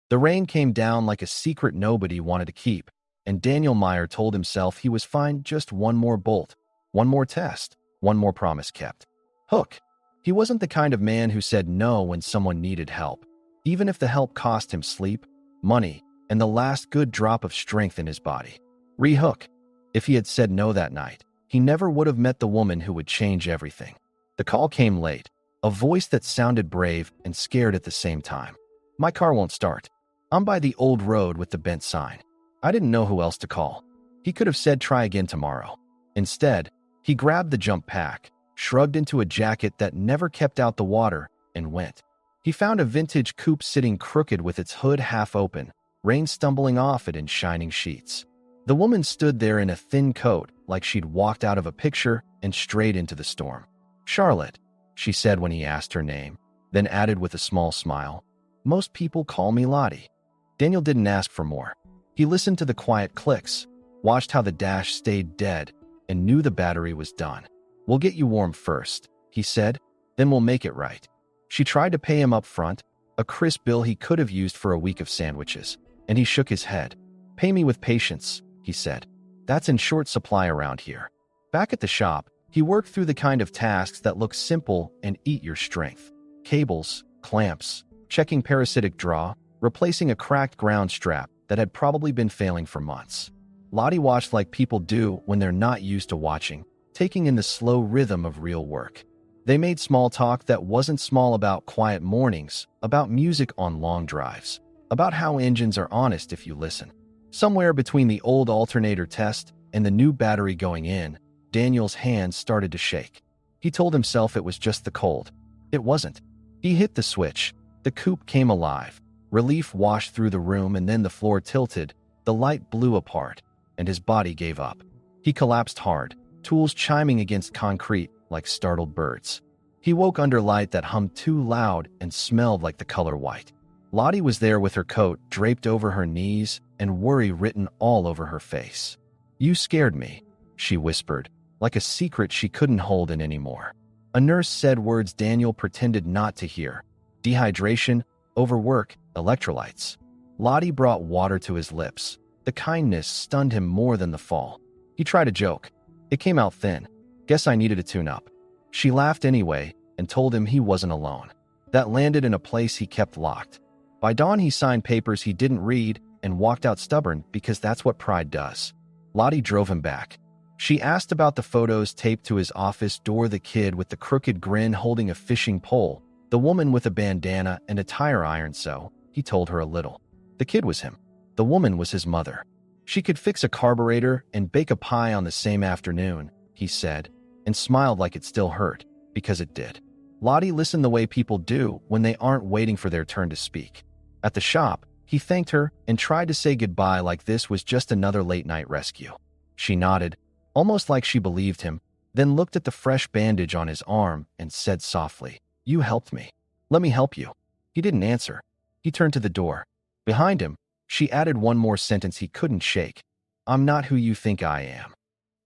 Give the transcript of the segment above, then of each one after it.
The rain came down like a secret nobody wanted to keep, and Daniel Meyer told himself he was fine. Just one more bolt, one more test, one more promise kept. Hook. He wasn't the kind of man who said no when someone needed help, even if the help cost him sleep, money, and the last good drop of strength in his body. Re-Hook. If he had said no that night, he never would have met the woman who would change everything. The call came late, a voice that sounded brave and scared at the same time. My car won't start. I'm by the old road with the bent sign. I didn't know who else to call. He could have said try again tomorrow. Instead, he grabbed the jump pack, shrugged into a jacket that never kept out the water, and went. He found a vintage coupe sitting crooked with its hood half open, rain stumbling off it in shining sheets. The woman stood there in a thin coat, like she'd walked out of a picture and straight into the storm. Charlotte, she said when he asked her name, then added with a small smile, most people call me Lottie. Daniel didn't ask for more. He listened to the quiet clicks, watched how the dash stayed dead, and knew the battery was done. We'll get you warm first, he said, then we'll make it right. She tried to pay him up front, a crisp bill he could have used for a week of sandwiches, and he shook his head. Pay me with patience, he said. That's in short supply around here. Back at the shop, he worked through the kind of tasks that look simple and eat your strength. Cables, clamps, checking parasitic draw, replacing a cracked ground strap that had probably been failing for months. Lottie watched like people do when they're not used to watching, taking in the slow rhythm of real work. They made small talk that wasn't small about quiet mornings, about music on long drives, about how engines are honest if you listen. Somewhere between the old alternator test and the new battery going in, Daniel's hands started to shake. He told himself it was just the cold. It wasn't. He hit the switch. The coupe came alive. Relief washed through the room, and then the floor tilted, the light blew apart, and his body gave up. He collapsed hard, tools chiming against concrete like startled birds. He woke under light that hummed too loud and smelled like the color white. Lottie was there with her coat draped over her knees and worry written all over her face. You scared me, she whispered, like a secret she couldn't hold in anymore. A nurse said words Daniel pretended not to hear. Dehydration, overwork, electrolytes. Lottie brought water to his lips. The kindness stunned him more than the fall. He tried a joke. It came out thin. Guess I needed a tune-up. She laughed anyway and told him he wasn't alone. That landed in a place he kept locked. By dawn, he signed papers he didn't read and walked out stubborn because that's what pride does. Lottie drove him back. She asked about the photos taped to his office door, the kid with the crooked grin holding a fishing pole, the woman with a bandana and a tire iron. So he told her a little. The kid was him. The woman was his mother. She could fix a carburetor and bake a pie on the same afternoon, he said, and smiled like it still hurt, because it did. Lottie listened the way people do when they aren't waiting for their turn to speak. At the shop, he thanked her and tried to say goodbye like this was just another late-night rescue. She nodded, almost like she believed him, then looked at the fresh bandage on his arm and said softly, You helped me. Let me help you. He didn't answer. He turned to the door. Behind him, she added one more sentence he couldn't shake. I'm not who you think I am.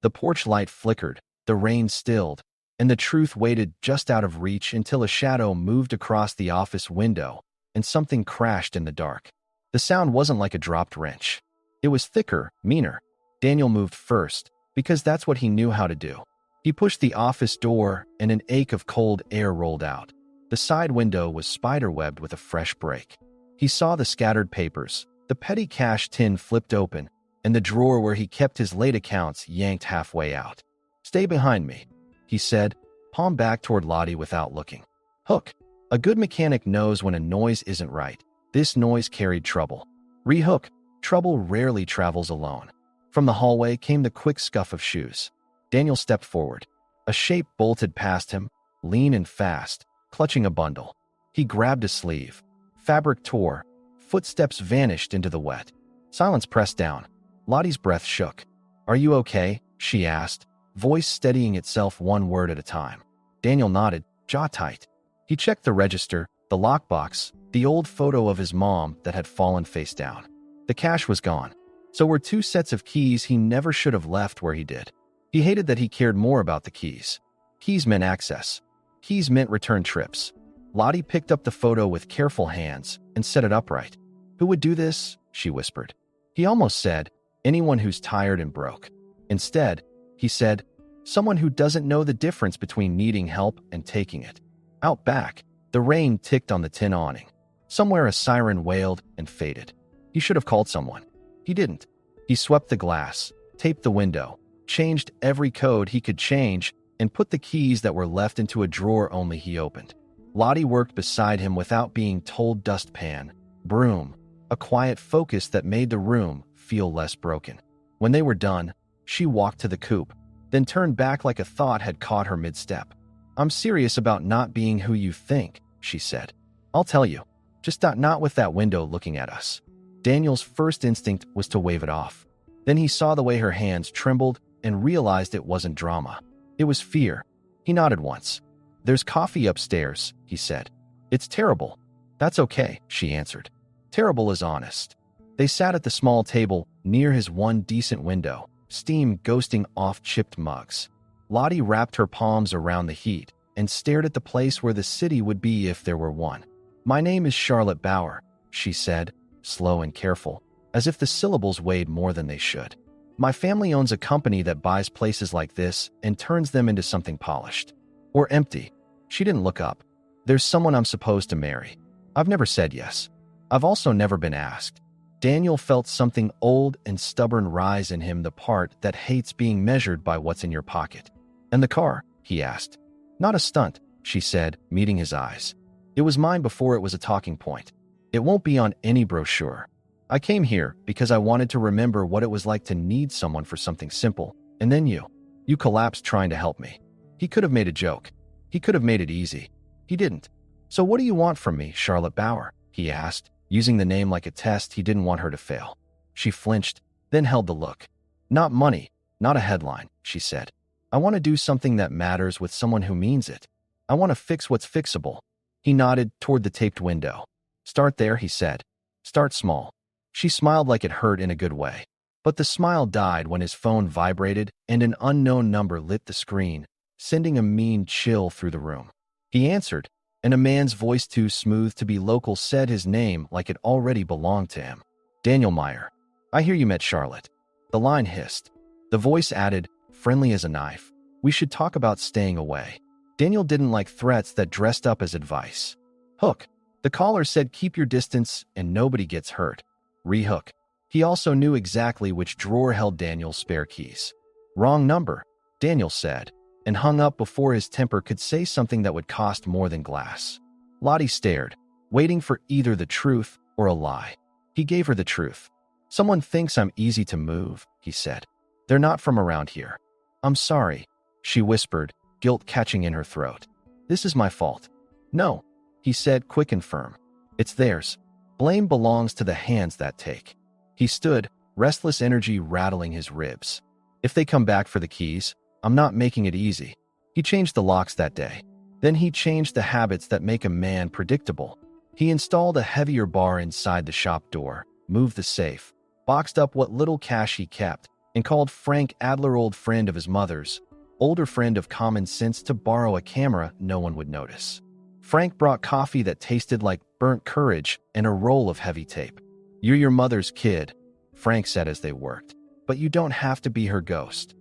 The porch light flickered, the rain stilled, and the truth waited just out of reach until a shadow moved across the office window and something crashed in the dark. The sound wasn't like a dropped wrench. It was thicker, meaner. Daniel moved first, because that's what he knew how to do. He pushed the office door, and an ache of cold air rolled out. The side window was spiderwebbed with a fresh break. He saw the scattered papers, the petty cash tin flipped open, and the drawer where he kept his late accounts yanked halfway out. Stay behind me, he said, palm back toward Lottie without looking. Hook. A good mechanic knows when a noise isn't right. This noise carried trouble. Re-hook. Trouble rarely travels alone. From the hallway came the quick scuff of shoes. Daniel stepped forward. A shape bolted past him, lean and fast, clutching a bundle. He grabbed a sleeve. Fabric tore. Footsteps vanished into the wet. Silence pressed down. Lottie's breath shook. Are you okay? She asked, voice steadying itself one word at a time. Daniel nodded, jaw tight. He checked the register, the lockbox, the old photo of his mom that had fallen face down. The cash was gone. So were two sets of keys he never should have left where he did. He hated that he cared more about the keys. Keys meant access. Keys meant return trips. Lottie picked up the photo with careful hands and set it upright. Who would do this? She whispered. He almost said, anyone who's tired and broke. Instead, he said, someone who doesn't know the difference between needing help and taking it. Out back, the rain ticked on the tin awning. Somewhere a siren wailed and faded. He should have called someone. He didn't. He swept the glass, taped the window, changed every code he could change, and put the keys that were left into a drawer only he opened. Lottie worked beside him without being told. Dustpan, broom, a quiet focus that made the room feel less broken. When they were done, she walked to the coupe, then turned back like a thought had caught her mid-step. I'm serious about not being who you think, she said. I'll tell you, just not with that window looking at us. Daniel's first instinct was to wave it off. Then he saw the way her hands trembled and realized it wasn't drama. It was fear. He nodded once. There's coffee upstairs, he said. It's terrible. That's okay, she answered. Terrible is honest. They sat at the small table near his one decent window, steam ghosting off chipped mugs. Lottie wrapped her palms around the heat and stared at the place where the city would be if there were one. My name is Charlotte Bauer, she said, slow and careful, as if the syllables weighed more than they should. My family owns a company that buys places like this and turns them into something polished. Or empty. She didn't look up. There's someone I'm supposed to marry. I've never said yes. I've also never been asked. Daniel felt something old and stubborn rise in him, the part that hates being measured by what's in your pocket. And the car? He asked. Not a stunt, she said, meeting his eyes. It was mine before it was a talking point. It won't be on any brochure. I came here because I wanted to remember what it was like to need someone for something simple. And then you. You collapsed trying to help me. He could have made a joke. He could have made it easy. He didn't. So what do you want from me, Charlotte Bauer? He asked, using the name like a test he didn't want her to fail. She flinched, then held the look. Not money, not a headline, she said. I want to do something that matters with someone who means it. I want to fix what's fixable. He nodded toward the taped window. Start there, he said. Start small. She smiled like it hurt in a good way. But the smile died when his phone vibrated and an unknown number lit the screen, sending a mean chill through the room. He answered, and a man's voice too smooth to be local said his name like it already belonged to him. Daniel Meyer. I hear you met Charlotte. The line hissed. The voice added, friendly as a knife. We should talk about staying away. Daniel didn't like threats that dressed up as advice. Hook. The caller said keep your distance and nobody gets hurt. Rehook. He also knew exactly which drawer held Daniel's spare keys. Wrong number, Daniel said, and hung up before his temper could say something that would cost more than glass. Lottie stared, waiting for either the truth or a lie. He gave her the truth. Someone thinks I'm easy to move, he said. They're not from around here. I'm sorry, she whispered, guilt catching in her throat. This is my fault. No, he said, quick and firm. It's theirs. Blame belongs to the hands that take. He stood, restless energy rattling his ribs. If they come back for the keys, I'm not making it easy. He changed the locks that day. Then he changed the habits that make a man predictable. He installed a heavier bar inside the shop door, moved the safe, boxed up what little cash he kept, and called Frank Adler, old friend of his mother's, older friend of common sense, to borrow a camera no one would notice. Frank brought coffee that tasted like burnt courage and a roll of heavy tape. You're your mother's kid, Frank said as they worked, but you don't have to be her ghost.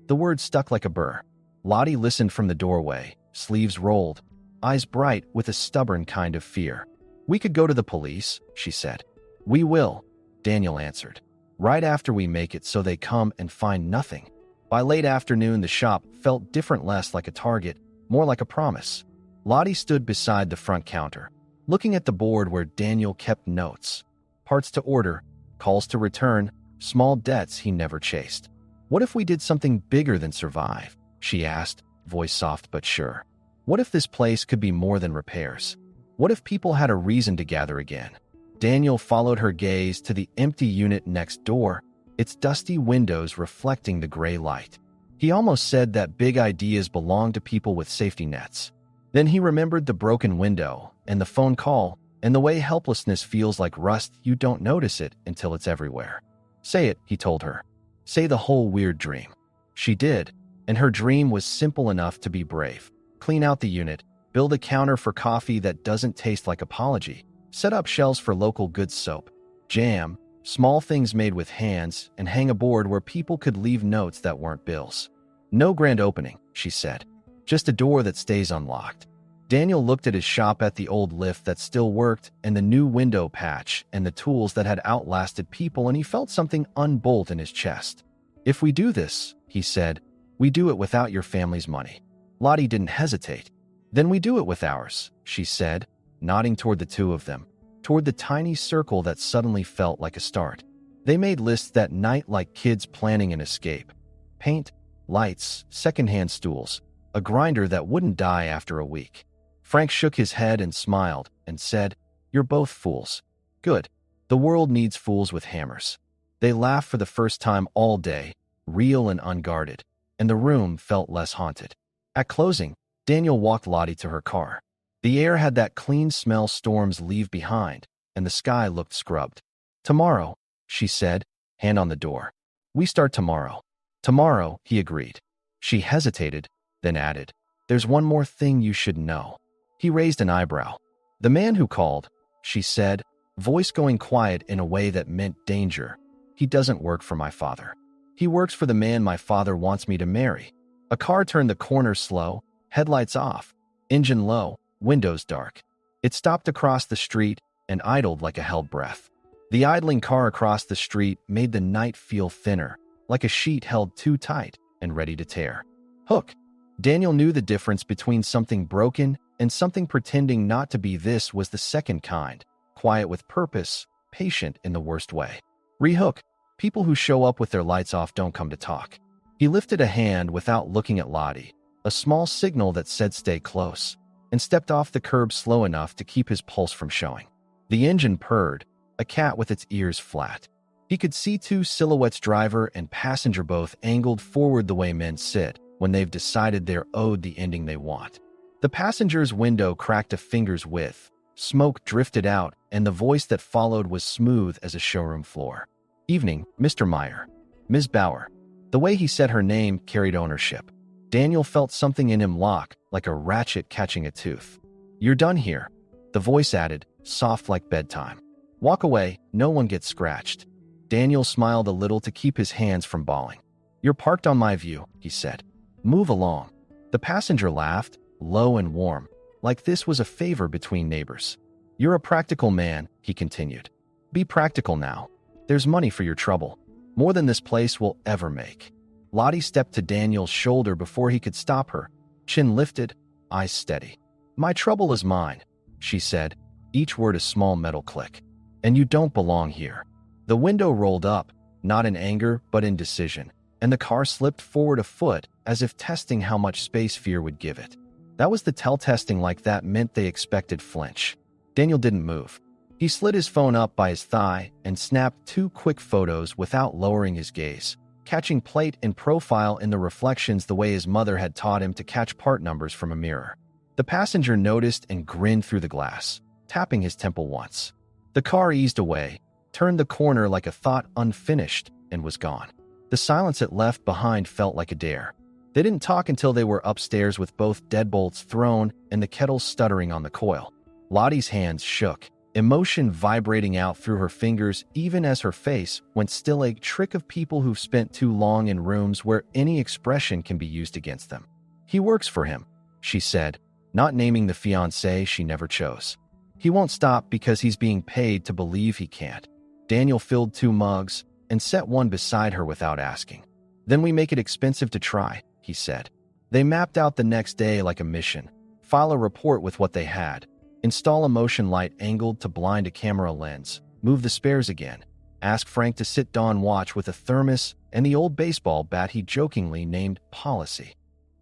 The word stuck like a burr. Lottie listened from the doorway, sleeves rolled, eyes bright with a stubborn kind of fear. We could go to the police, she said. We will, Daniel answered. Right after we make it so they come and find nothing. By late afternoon, the shop felt different, less like a target, more like a promise. Lottie stood beside the front counter, looking at the board where Daniel kept notes. Parts to order, calls to return, small debts he never chased. What if we did something bigger than survive? She asked, voice soft but sure. What if this place could be more than repairs? What if people had a reason to gather again? Daniel followed her gaze to the empty unit next door, its dusty windows reflecting the gray light. He almost said that big ideas belong to people with safety nets. Then he remembered the broken window and the phone call and the way helplessness feels like rust. You don't notice it until it's everywhere. Say it, he told her. Say the whole weird dream. She did, and her dream was simple enough to be brave. Clean out the unit, build a counter for coffee that doesn't taste like apology, set up shelves for local goods soap. jam, small things made with hands, and hang a board where people could leave notes that weren't bills. No grand opening, she said. Just a door that stays unlocked. Daniel looked at his shop, at the old lift that still worked, and the new window patch, and the tools that had outlasted people, and he felt something unbolt in his chest. If we do this, he said, we do it without your family's money. Lottie didn't hesitate. Then we do it with ours, she said, nodding toward the two of them, toward the tiny circle that suddenly felt like a start. They made lists that night like kids planning an escape. Paint, lights, secondhand stools, a grinder that wouldn't die after a week. Frank shook his head and smiled and said, "You're both fools." "Good. The world needs fools with hammers." They laughed for the first time all day, real and unguarded, and the room felt less haunted. At closing, Daniel walked Lottie to her car. The air had that clean smell storms leave behind, and the sky looked scrubbed. "Tomorrow," she said, hand on the door. "We start tomorrow." "Tomorrow," he agreed. She hesitated, then added, "There's one more thing you should know." He raised an eyebrow. "The man who called," she said, voice going quiet in a way that meant danger. "He doesn't work for my father. He works for the man my father wants me to marry." A car turned the corner slow, headlights off, engine low, windows dark. It stopped across the street and idled like a held breath. The idling car across the street made the night feel thinner, like a sheet held too tight and ready to tear. Hook. Daniel knew the difference between something broken and something pretending not to be. This was the second kind, quiet with purpose, patient in the worst way. Rehook. People who show up with their lights off don't come to talk. He lifted a hand without looking at Lottie, a small signal that said stay close, and stepped off the curb slow enough to keep his pulse from showing. The engine purred, a cat with its ears flat. He could see two silhouettes, driver and passenger, both angled forward the way men sit when they've decided they're owed the ending they want. The passenger's window cracked a finger's width, smoke drifted out, and the voice that followed was smooth as a showroom floor. "Evening, Mr. Meyer." "Ms. Bauer." The way he said her name carried ownership. Daniel felt something in him lock, like a ratchet catching a tooth. "You're done here," the voice added, soft like bedtime. "Walk away, no one gets scratched." Daniel smiled a little to keep his hands from bawling. "You're parked on my view," he said. "Move along." The passenger laughed, low and warm, like this was a favor between neighbors. "You're a practical man," he continued. "Be practical now. There's money for your trouble, more than this place will ever make." Lottie stepped to Daniel's shoulder before he could stop her, chin lifted, eyes steady. "My trouble is mine," she said, each word a small metal click. "And you don't belong here." The window rolled up, not in anger but in decision, and the car slipped forward a foot as if testing how much space fear would give it. That was the tell. Testing like that meant they expected flinch. Daniel didn't move. He slid his phone up by his thigh and snapped 2 quick photos without lowering his gaze, catching plate and profile in the reflections the way his mother had taught him to catch part numbers from a mirror. The passenger noticed and grinned through the glass, tapping his temple once. The car eased away, turned the corner like a thought unfinished, and was gone. The silence it left behind felt like a dare. They didn't talk until they were upstairs with both deadbolts thrown and the kettle stuttering on the coil. Lottie's hands shook, emotion vibrating out through her fingers even as her face went still, a trick of people who've spent too long in rooms where any expression can be used against them. "He works for him," she said, not naming the fiancé she never chose. "He won't stop because he's being paid to believe he can't." Daniel filled 2 mugs and set one beside her without asking. "Then we make it expensive to try," he said. They mapped out the next day like a mission. File a report with what they had. Install a motion light angled to blind a camera lens. Move the spares again. Ask Frank to sit Dawn watch with a thermos and the old baseball bat he jokingly named Policy.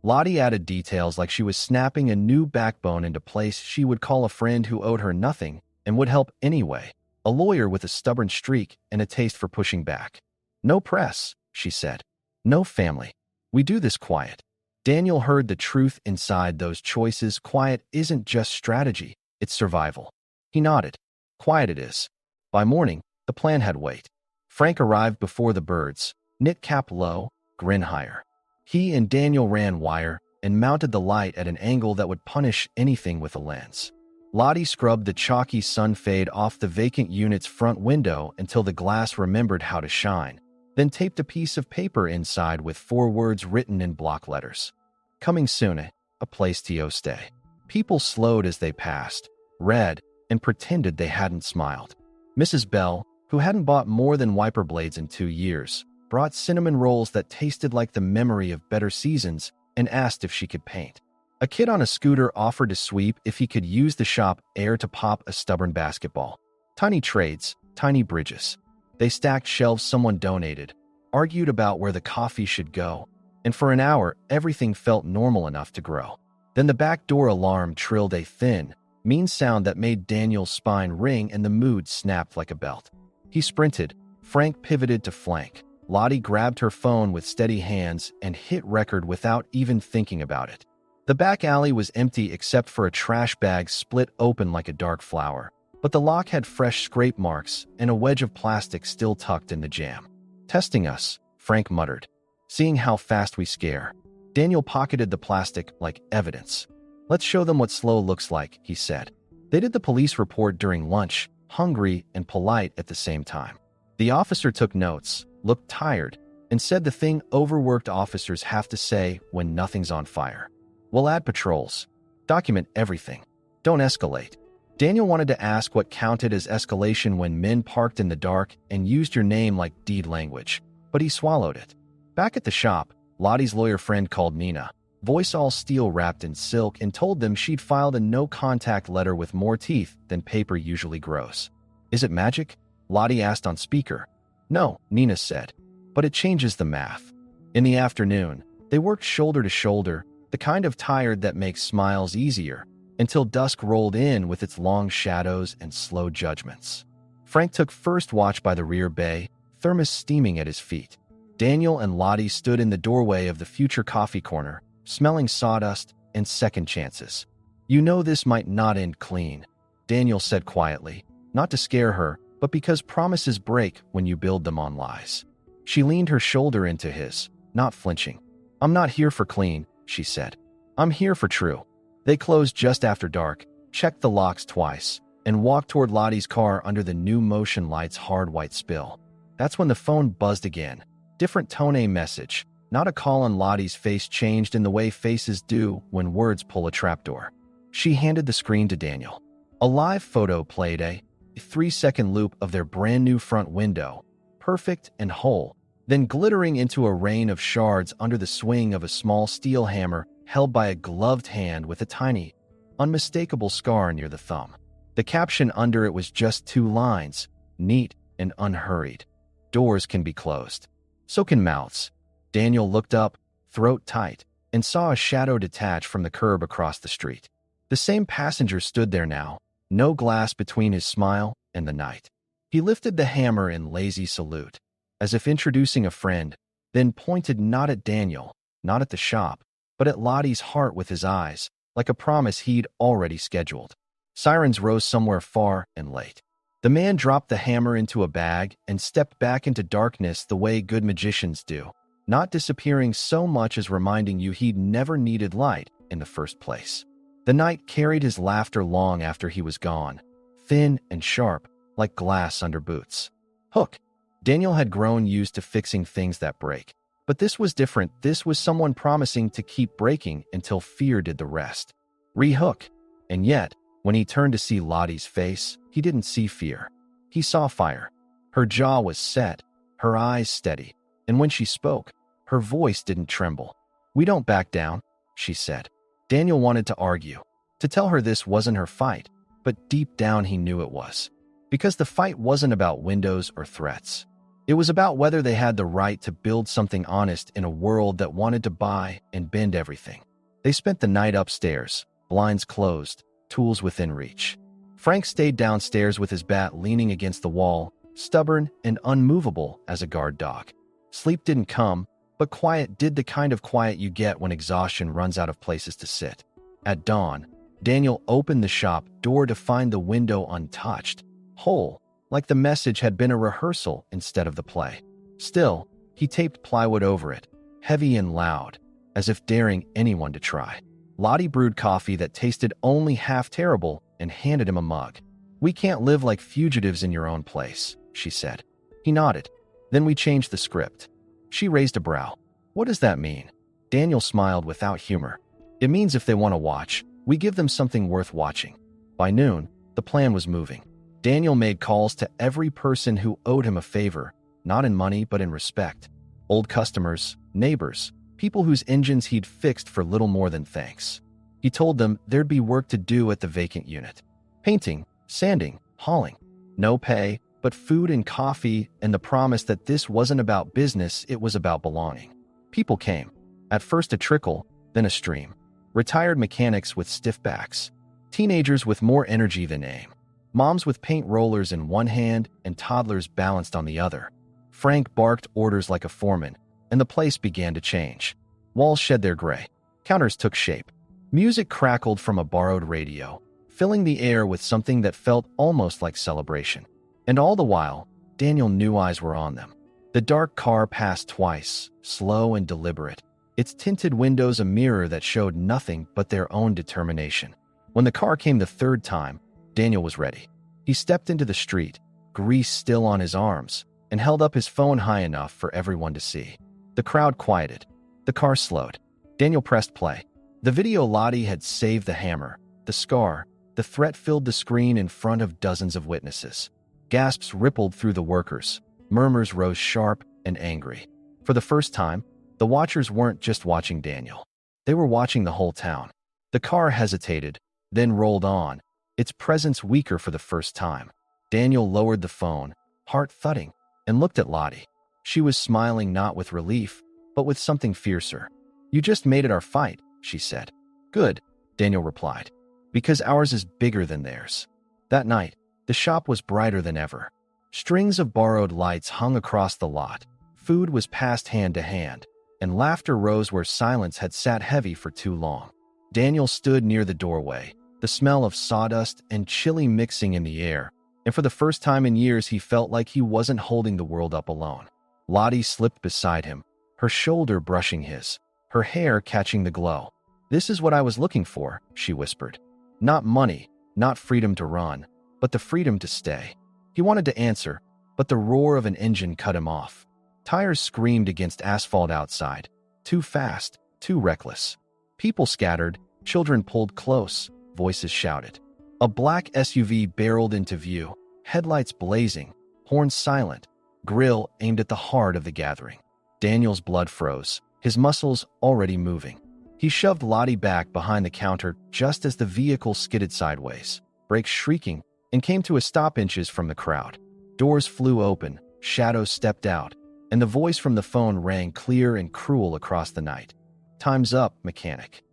Lottie added details like she was snapping a new backbone into place. She would call a friend who owed her nothing and would help anyway. A lawyer with a stubborn streak and a taste for pushing back. "No press," she said. "No family. We do this quiet." Daniel heard the truth inside those choices. Quiet isn't just strategy, it's survival. He nodded. "Quiet it is." By morning, the plan had weight. Frank arrived before the birds, knit cap low, grin higher. He and Daniel ran wire and mounted the light at an angle that would punish anything with a lens. Lottie scrubbed the chalky sun fade off the vacant unit's front window until the glass remembered how to shine, then taped a piece of paper inside with 4 words written in block letters. Coming soon, a place to stay. People slowed as they passed, read, and pretended they hadn't smiled. Mrs. Bell, who hadn't bought more than wiper blades in 2 years, brought cinnamon rolls that tasted like the memory of better seasons and asked if she could paint. A kid on a scooter offered to sweep if he could use the shop air to pop a stubborn basketball. Tiny trades, tiny bridges. They stacked shelves someone donated, argued about where the coffee should go, and for an hour everything felt normal enough to grow. Then the back door alarm trilled a thin, mean sound that made Daniel's spine ring and the mood snapped like a belt. He sprinted. Frank pivoted to flank. Lottie grabbed her phone with steady hands and hit record without even thinking about it. The back alley was empty except for a trash bag split open like a dark flower, but the lock had fresh scrape marks and a wedge of plastic still tucked in the jamb. Testing us, Frank muttered, seeing how fast we scare. Daniel pocketed the plastic like evidence. Let's show them what slow looks like, he said. They did the police report during lunch, hungry and polite at the same time. The officer took notes, looked tired, and said the thing overworked officers have to say when nothing's on fire. We'll add patrols. Document everything. Don't escalate. Daniel wanted to ask what counted as escalation when men parked in the dark and used your name like deed language, but he swallowed it. Back at the shop, Lottie's lawyer friend called Nina, voice all steel wrapped in silk, and told them she'd filed a no-contact letter with more teeth than paper usually grows. Is it magic? Lottie asked on speaker. No, Nina said, but it changes the math. In the afternoon, they worked shoulder to shoulder, the kind of tired that makes smiles easier, until dusk rolled in with its long shadows and slow judgments. Frank took first watch by the rear bay, thermos steaming at his feet. Daniel and Lottie stood in the doorway of the future coffee corner, smelling sawdust and second chances. You know this might not end clean, Daniel said quietly, not to scare her, but because promises break when you build them on lies. She leaned her shoulder into his, not flinching. I'm not here for clean, she said. I'm here for true. They closed just after dark, checked the locks twice, and walked toward Lottie's car under the new motion light's hard white spill. That's when the phone buzzed again. Different tone message. Not a call, on Lottie's face changed in the way faces do when words pull a trapdoor. She handed the screen to Daniel. A live photo played, a 3-second loop of their brand new front window, perfect and whole, then glittering into a rain of shards under the swing of a small steel hammer held by a gloved hand with a tiny, unmistakable scar near the thumb. The caption under it was just 2 lines, neat and unhurried. Doors can be closed. So can mouths. Daniel looked up, throat tight, and saw a shadow detach from the curb across the street. The same passenger stood there now, no glass between his smile and the night. He lifted the hammer in lazy salute, as if introducing a friend, then pointed not at Daniel, not at the shop, but at Lottie's heart with his eyes, like a promise he'd already scheduled. Sirens rose somewhere far and late. The man dropped the hammer into a bag and stepped back into darkness the way good magicians do, not disappearing so much as reminding you he'd never needed light in the first place. The night carried his laughter long after he was gone, thin and sharp, like glass under boots. Hook. Daniel had grown used to fixing things that break. But this was different. This was someone promising to keep breaking until fear did the rest. Rehook. And yet, when he turned to see Lottie's face, he didn't see fear. He saw fire. Her jaw was set, her eyes steady, and when she spoke, her voice didn't tremble. We don't back down, she said. Daniel wanted to argue, to tell her this wasn't her fight, but deep down he knew it was. Because the fight wasn't about windows or threats. It was about whether they had the right to build something honest in a world that wanted to buy and bend everything. They spent the night upstairs, blinds closed, tools within reach. Frank stayed downstairs with his bat leaning against the wall, stubborn and unmovable as a guard dog. Sleep didn't come, but quiet did, the kind of quiet you get when exhaustion runs out of places to sit. At dawn, Daniel opened the shop door to find the window untouched, whole, like the message had been a rehearsal instead of the play. Still, he taped plywood over it, heavy and loud, as if daring anyone to try. Lottie brewed coffee that tasted only half terrible and handed him a mug. "We can't live like fugitives in your own place," she said. He nodded. "Then we changed the script." She raised a brow. "What does that mean?" Daniel smiled without humor. "It means if they want to watch, we give them something worth watching." By noon, the plan was moving. Daniel made calls to every person who owed him a favor, not in money but in respect. Old customers, neighbors, people whose engines he'd fixed for little more than thanks. He told them there'd be work to do at the vacant unit. Painting, sanding, hauling. No pay, but food and coffee, and the promise that this wasn't about business, it was about belonging. People came. At first a trickle, then a stream. Retired mechanics with stiff backs. Teenagers with more energy than aim. Moms with paint rollers in one hand and toddlers balanced on the other. Frank barked orders like a foreman, and the place began to change. Walls shed their gray. Counters took shape. Music crackled from a borrowed radio, filling the air with something that felt almost like celebration. And all the while, Daniel knew eyes were on them. The dark car passed twice, slow and deliberate, its tinted windows a mirror that showed nothing but their own determination. When the car came the third time, Daniel was ready. He stepped into the street, grease still on his arms, and held up his phone high enough for everyone to see. The crowd quieted. The car slowed. Daniel pressed play. The video Lottie had saved the hammer, the scar, the threat filled the screen in front of dozens of witnesses. Gasps rippled through the workers. Murmurs rose sharp and angry. For the first time, the watchers weren't just watching Daniel. They were watching the whole town. The car hesitated, then rolled on, its presence weaker for the first time. Daniel lowered the phone, heart thudding, and looked at Lottie. She was smiling not with relief, but with something fiercer. "You just made it our fight," she said. "Good," Daniel replied, "because ours is bigger than theirs." That night, the shop was brighter than ever. Strings of borrowed lights hung across the lot. Food was passed hand to hand, and laughter rose where silence had sat heavy for too long. Daniel stood near the doorway, the smell of sawdust and chili mixing in the air, and for the first time in years he felt like he wasn't holding the world up alone. Lottie slipped beside him, her shoulder brushing his, her hair catching the glow. "This is what I was looking for," she whispered. "Not money, not freedom to run, but the freedom to stay." He wanted to answer, but the roar of an engine cut him off. Tires screamed against asphalt outside. Too fast, too reckless. People scattered, children pulled close, voices shouted. A black SUV barreled into view, headlights blazing, horns silent, grill aimed at the heart of the gathering. Daniel's blood froze, his muscles already moving. He shoved Lottie back behind the counter just as the vehicle skidded sideways, brakes shrieking, and came to a stop inches from the crowd. Doors flew open, shadows stepped out, and the voice from the phone rang clear and cruel across the night. "Time's up, mechanic."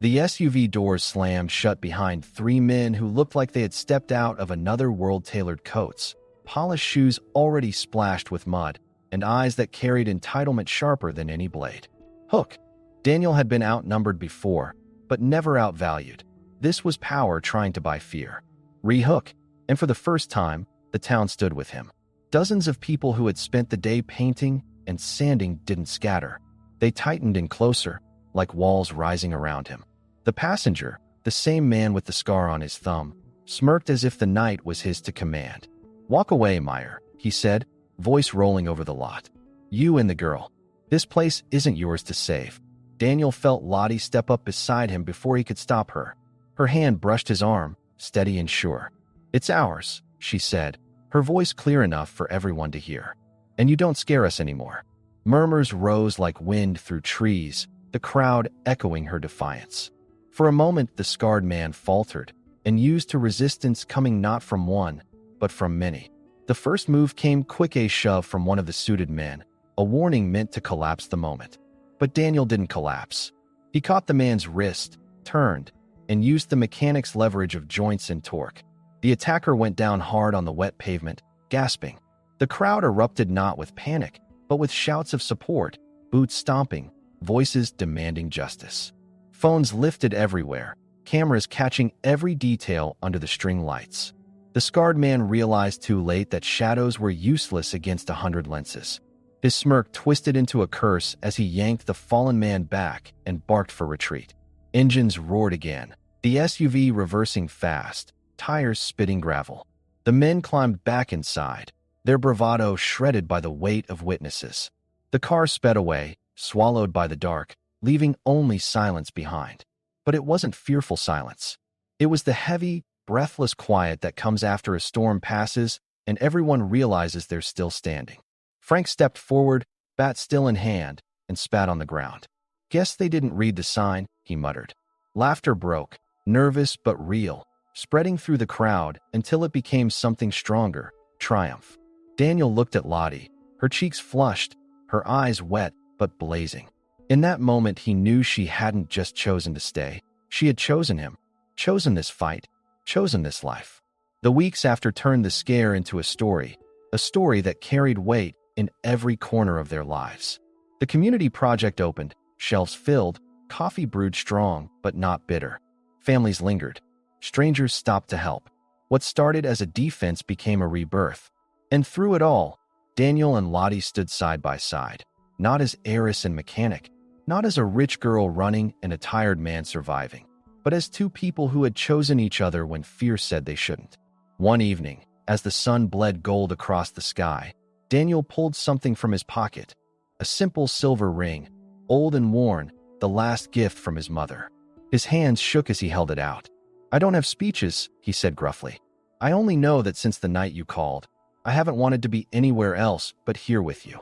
The SUV doors slammed shut behind three men who looked like they had stepped out of another world. Tailored coats, polished shoes already splashed with mud, and eyes that carried entitlement sharper than any blade. Hook. Daniel had been outnumbered before, but never outvalued. This was power trying to buy fear. Re-hook. And for the first time, the town stood with him. Dozens of people who had spent the day painting and sanding didn't scatter. They tightened in closer, like walls rising around him. The passenger, the same man with the scar on his thumb, smirked as if the night was his to command. "Walk away, Meyer," he said, voice rolling over the lot. "You and the girl. This place isn't yours to save." Daniel felt Lottie step up beside him before he could stop her. Her hand brushed his arm, steady and sure. "It's ours," she said, her voice clear enough for everyone to hear. "And you don't scare us anymore." Murmurs rose like wind through trees, the crowd echoing her defiance. For a moment, the scarred man faltered and used to resistance coming not from one, but from many. The first move came quick, a shove from one of the suited men, a warning meant to collapse the moment. But Daniel didn't collapse. He caught the man's wrist, turned, and used the mechanic's leverage of joints and torque. The attacker went down hard on the wet pavement, gasping. The crowd erupted not with panic, but with shouts of support, boots stomping, voices demanding justice. Phones lifted everywhere, cameras catching every detail under the string lights. The scarred man realized too late that shadows were useless against 100 lenses. His smirk twisted into a curse as he yanked the fallen man back and barked for retreat. Engines roared again, the SUV reversing fast, tires spitting gravel. The men climbed back inside, their bravado shredded by the weight of witnesses. The car sped away, swallowed by the dark, leaving only silence behind. But it wasn't fearful silence. It was the heavy, breathless quiet that comes after a storm passes and everyone realizes they're still standing. Frank stepped forward, bat still in hand, and spat on the ground. "Guess they didn't read the sign," he muttered. Laughter broke, nervous but real, spreading through the crowd until it became something stronger, triumph. Daniel looked at Lottie, her cheeks flushed, her eyes wet but blazing. In that moment he knew she hadn't just chosen to stay, she had chosen him, chosen this fight, chosen this life. The weeks after turned the scare into a story that carried weight in every corner of their lives. The community project opened, shelves filled, coffee brewed strong but not bitter. Families lingered. Strangers stopped to help. What started as a defense became a rebirth. And through it all, Daniel and Lottie stood side by side, not as heiress and mechanic, not as a rich girl running and a tired man surviving, but as two people who had chosen each other when fear said they shouldn't. One evening, as the sun bled gold across the sky, Daniel pulled something from his pocket, a simple silver ring, old and worn, the last gift from his mother. His hands shook as he held it out. "I don't have speeches," he said gruffly. "I only know that since the night you called, I haven't wanted to be anywhere else but here with you."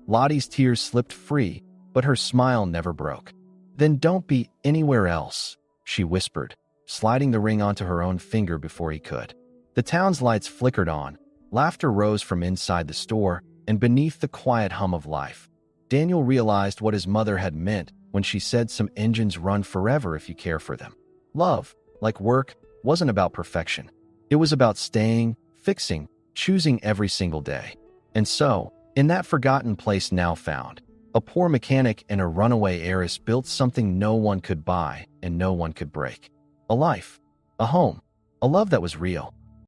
Lottie's tears slipped free, but her smile never broke. "Then don't be anywhere else," she whispered, sliding the ring onto her own finger before he could. The town's lights flickered on, laughter rose from inside the store, and beneath the quiet hum of life, Daniel realized what his mother had meant when she said some engines run forever if you care for them. Love, like work, wasn't about perfection. It was about staying, fixing, choosing every single day. And so, in that forgotten place now found, a poor mechanic and a runaway heiress built something no one could buy and no one could break. A life, a home, a love that was real.